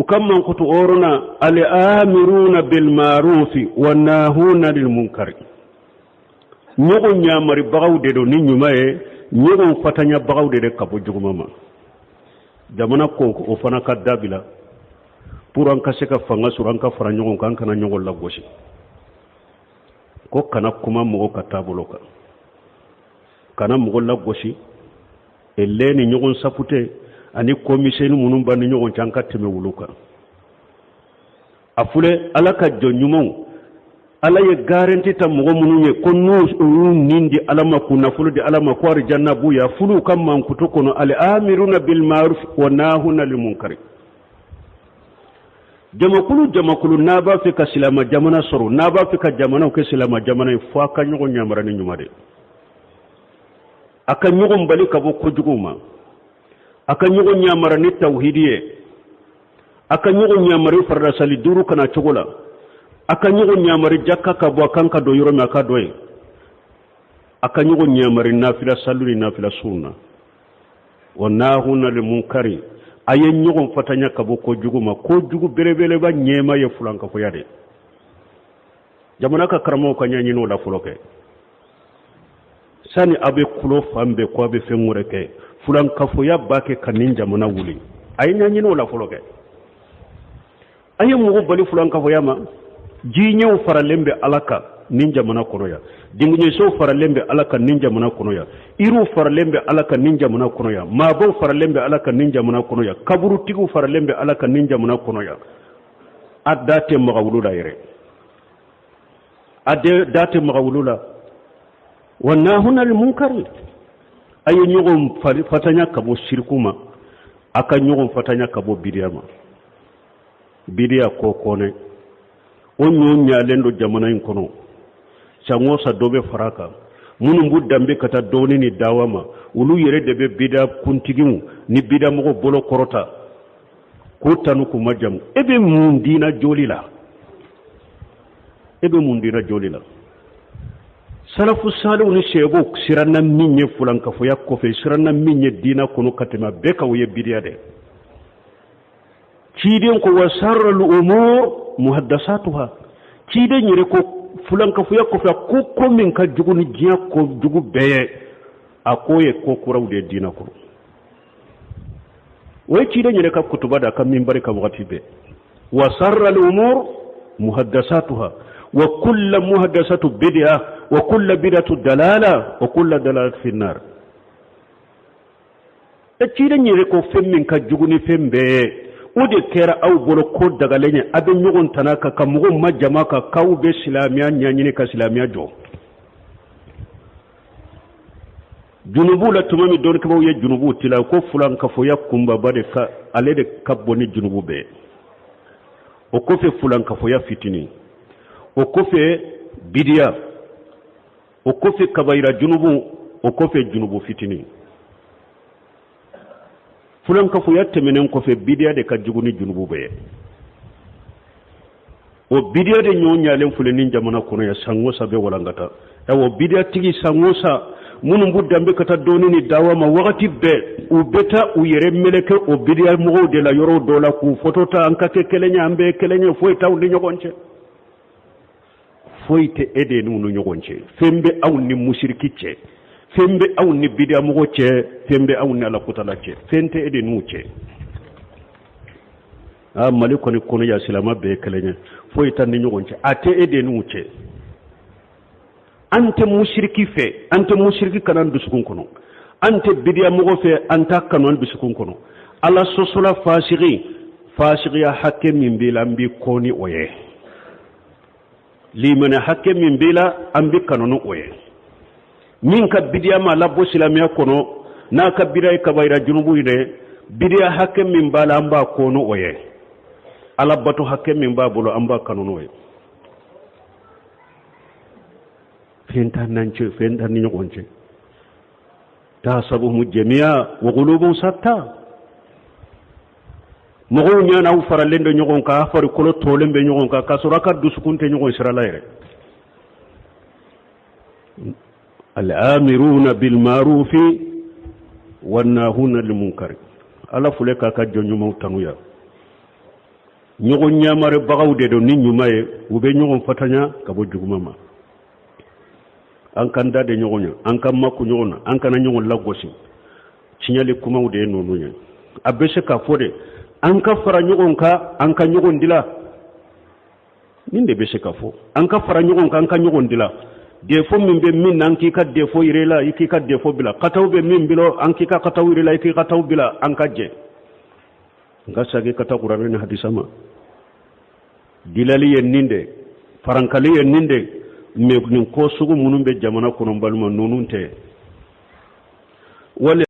ukamman kutu orona al-amiruna bil ma'ruf wan nahuna 'anil munkar ñogo ñamari bagawde do ni ñumaye ñogo fatanya bagawde de kabo jugumama jamana ko o fana ka dabila pour an ka se ka fanga sur an ka fara ñogo kan kana ñogo la gosi ko kana kuma mo ka tabulo ka kana mo la gosi e leni ñogo sapute ani commission munum ban ñogo canka teme wuluka afule ala ka jonnyumo ala ye garanti ta mogo munu ye ko nu nindi alama ku nafulu di alama ko arjanna buya fulu kam man kuto kono al amiruna bil ma'ruf wa nahuna lil munkar jamakulu naba fi ka silama jamana soro naba fi ka jamana ko silama jamana fo ka nyugo nyamara ni nyumade aka nyugo mbali ka bo kujuguma aka nyugo nyamara ni tauhidiye aka nyugo nyamara farda sali duru kana chogola aka ñugo ñamari jakka ka bo kanka do yoro me aka doye aka ñugo ñamari nafila salluni nafila sunna wa nahuna lil munkari aye ñugo fatanya ka bo ko juguma ko jugu berebele ba ñema ye fulanka ko yade jamana ka karamo ka ñani no la fuloke sani abe kulo fambe ko abe fengure ke fulanka fo ya bake kanin jamana wuli ay ñani no la fuloke aye mu bali fulanka fo yama jiñew faralembe alaka nin jamana kono ya dinguñe so faralembe alaka nin jamana kono ya iru faralembe alaka nin jamana kono ya mabo faralembe alaka nin jamana kono ya kaburu tigu faralembe alaka nin jamana kono ya adate magawulula yere ade date magawulula wanahuna al munkari ayo ñogom fatanya kabo shirkuma aka ñogom fatanya kabo bidiyama bidiya ko kone on ñaalen jamana in kono sango sa dobe faraka munum bu dambe kata doni ni dawama ulu yere de be bida kuntigimu ni bida mo bolo korota ko tanu ko majam ebe mun dina jolila salafu salu ni shebo siranna minye fulanka fo yakko fe siranna minye dina kono katima be ka woye bidiya de ciden ko wasarral umur muhaddasatuha ciden yire ko fulanka fu yakko fa ko min ka juguni jiya ko jugu beye akoye ko kurawde dina ko way ciden yire ka kutuba da kam min barika wakati be wasarral umur muhaddasatuha wa kullu muhaddasatu bid'ah wa kullu bid'atu dalala wa kullu dalalat fi an-nar ciden yire ko femmin ka juguni fembe o de kera aw bolo ko daga lenye abe ñogon tanaka ka mugo majama ka kaw be silamiya ñañini ka silamiya jo junubu la tumami don ka baw ye junubu tila ko fulan ka fo yakumba bade ka ale de kaboni junubu be o ko fe fulan ka fo ya fitini o ko fe bidiya o ko fe kabayra junubu o ko fe junubu fitini fulan ka fu yatte menen ko fe bidiya de ka juguni junubu be o bidiya de ñoñalen fule nin jamana kono ya sangosa be walangata o bidiya tigi sangosa munum bu dambe kata doni ni dawama wakati be u beta u yere meleke o bidiya mo de la yoro dola ku fotota an ka ke kelenya ambe kelenya foy taw ni ñogonce foyte ede nu ñogonce fembe aw ni mushrikicce fembe aw ni bidia mo ce fembe aw ni ala kutala ce fente ede nu ce a maliko ni kono ya silama be kelenya foy tan ni ñogon ce ate ede nu ce ante mushriki fe ante mushriki kanan dusukun kono ante bidia mo fe anta kanon dusukun kono ala sosola fasigi ya hakke min bila mbi koni oye limana hakke min bila ambi kanonu oye min ka bidiya ma labbo silamiya kono na ka bidiya kabayra junubu ide bidiya hakke min bala amba kono oye alabato hakke min ba bolo amba kanonu oye fenta ni ñogonce tasabuhum jami'a wa qulubuhum satta mogo ñana wu faralendo ñogon ka fari kolo tolembe ñogon ka kasura ka dusukunte ñogon sirala yere al-amiruna bil ma'ruf wan nahuna lil munkar ala fuleka ka jonyu mawtanuya ñogon ñamare bagaw de do ni ñumaye ube ñogon fatanya kabo jugumama an kan da de ñogonya an kan makku ñogona an kana ñogon lagosi ciñali kumaw de nonuña abese ka fode an ka fara ñogon ka an ka ñogon dila nin de bese ka fo an ka fara ñogon ka an ka ñogon dila defo min be min nan ki ka defo irela iki ka defo bila kataw be min bilo an ki ka kataw irela iki kataw bila an ka je nga sage kata qur'an ni hadisama dilali yen ninde farankali yen ninde me nin ko sugu munun be jamana kono balma nonunte wala